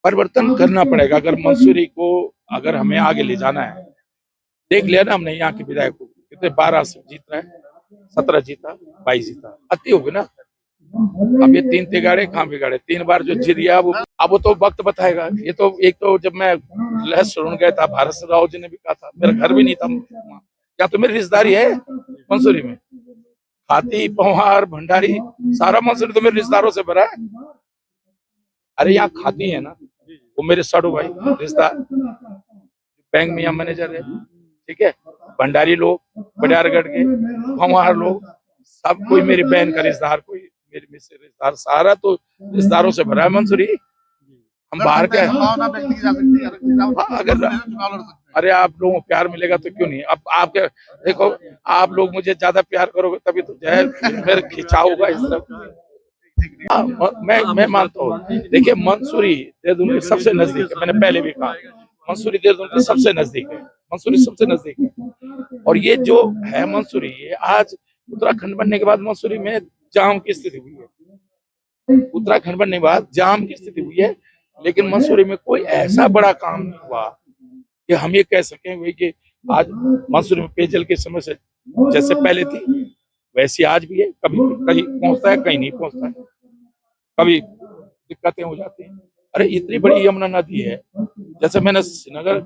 परिवर्तन करना पड़ेगा। अगर मंसूरी को अगर हमें आगे ले जाना है, देख लिया ना हमने यहाँ के विधायक को कितने 12 से जीत रहे हैं, 17 जीता, 22 जीता, अति होगी ना। अब ये 3 तिगाड़े कहाँ बिगाड़े, 3 बार जो जीत गया अब वो तो वक्त बताएगा। ये तो एक तो जब मैं लहर सुन गया था, भारत राव जी ने भी कहा था, मेरा घर भी नहीं था, या तो मेरी रिश्तेदारी है मंसूरी में, खाती पवार भंडारी सारा मंसूरी तो मेरे रिश्तेदारों से भरा है। अरे यहाँ खाती है ना, वो मेरे साड़ू भाई रिश्तेदार बैंक में यहाँ मैनेजर है, ठीक है, भंडारी लोग, बडियारगढ़ के पवार लोग, सब कोई मेरी बहन का रिश्तेदार, कोई मेरी मिस रिश्तेदार, सारा तो रिश्तेदारों से भरा है मंसूरी। हम बाहर के अगर अरे आप लोगों को प्यार मिलेगा तो क्यों नहीं। अब आपके देखो, आप लोग मुझे ज्यादा प्यार करोगे तभी तो जो है फिर खिंचाव होगा इस तरफ। मैं मानता हूँ, देखिए मंसूरी देहरादून के सबसे नजदीक है, मैंने पहले भी कहा मंसूरी देहरादून के सबसे नजदीक है, मंसूरी सबसे नजदीक है। और ये जो है मंसूरी, ये आज उत्तराखंड बनने के बाद मंसूरी में जाम की स्थिति हुई है, उत्तराखंड बनने के बाद जाम की स्थिति हुई है, लेकिन मंसूरी में कोई ऐसा बड़ा काम नहीं हुआ कि हम ये कह सकें कि आज मंसूरी में पेयजल की समस्या जैसे पहले थी वैसी आज भी है, कभी कहीं पहुंचता है कहीं नहीं पहुंचता है, कभी दिक्कतें हो जाती हैं। अरे इतनी बड़ी यमुना नदी है, जैसे मैंने श्रीनगर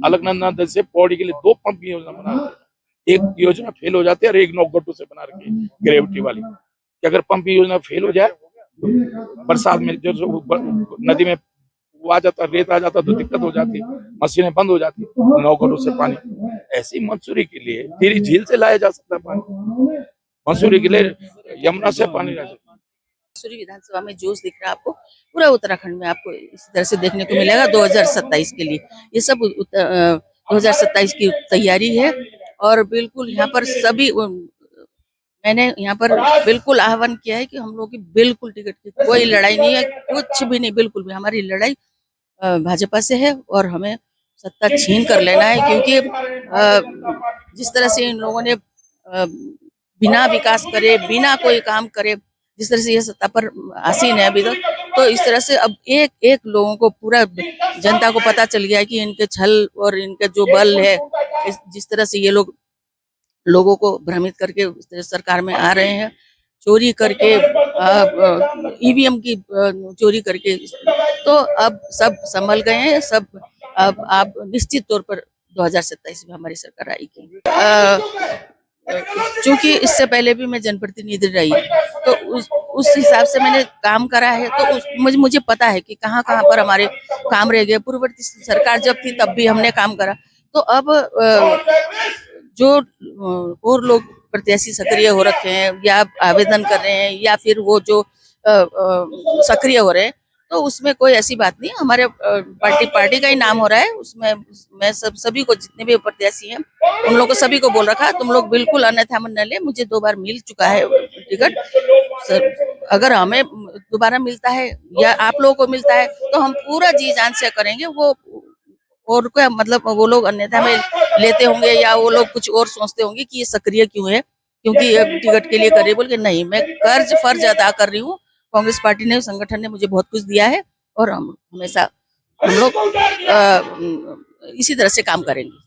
अलकनंदा नदी से पौड़ी के लिए 2 पंप की योजना बना दी, एक योजना फेल हो जाती है और एक नौगट्टू से बना रखी है ग्रेविटी वाली, कि अगर पंप की योजना फेल हो जाए तो बरसात में जो नदी में वो आ जाता, रेत आ जाता तो दिक्कत हो जाती, मशीनें बंद हो जाती, नौगट्टू से पानी। ऐसी मंसूरी के लिए टिहरी झील से लाया जा सकता है पानी, मंसूरी के लिए यमुना से पानी ला सकता है। मंसूरी विधानसभा में जोश दिख रहा है आपको, पूरा उत्तराखंड में आपको इस तरह से देखने को मिलेगा 2027 के लिए। ये सब 2027 की तैयारी है और बिल्कुल यहाँ पर सभी मैंने यहाँ पर बिल्कुल आह्वान किया है कि हम लोग की बिल्कुल टिकट की कोई लड़ाई नहीं है, कुछ भी नहीं, बिल्कुल भी। हमारी लड़ाई भाजपा से है और हमें सत्ता छीन कर लेना है, क्योंकि जिस तरह से इन लोगों ने बिना विकास करे, बिना कोई काम करे, जिस तरह से ये सत्ता पर आसीन है अभी तक, तो इस तरह से अब एक एक लोगों को, पूरा जनता को पता चल गया है कि इनके छल और इनके जो बल है, जिस तरह से ये लोग लोगों को भ्रमित करके सरकार में आ रहे हैं, चोरी करके, ईवीएम की चोरी करके, तो अब सब संभल गए हैं सब। अब आप निश्चित तौर पर 2027 में हमारी सरकार आएगी। चूंकि इससे पहले भी मैं जनप्रतिनिधि रही, तो उस हिसाब से मैंने काम करा है, तो मुझे पता है कि कहाँ कहाँ पर हमारे काम रह गए। पूर्ववर्ती सरकार जब थी तब भी हमने काम करा, तो अब जो और लोग प्रत्याशी सक्रिय हो रखे हैं या आवेदन कर रहे हैं या फिर वो जो सक्रिय हो रहे हैं, तो उसमें कोई ऐसी बात नहीं। हमारे पार्टी का ही नाम हो रहा है उसमें। मैं सभी को, जितने भी प्रत्याशी हैं उन लोगों को सभी को बोल रखा है, तुम लोग बिल्कुल अन्यथा मन न ले। मुझे 2 बार मिल चुका है टिकट सर, अगर हमें दोबारा मिलता है या आप लोगों को मिलता है तो हम पूरा जी जान से करेंगे। वो और क्या मतलब, वो लोग अन्यथा में लेते होंगे या वो लोग कुछ और सोचते होंगे कि ये सक्रिय क्यों है, क्योंकि टिकट के लिए कर रही, बोल के नहीं, मैं कर्ज फर्ज अदा कर रही हूँ। कांग्रेस पार्टी ने, संगठन ने मुझे बहुत कुछ दिया है और हम हमेशा हम लोग इसी तरह से काम करेंगे।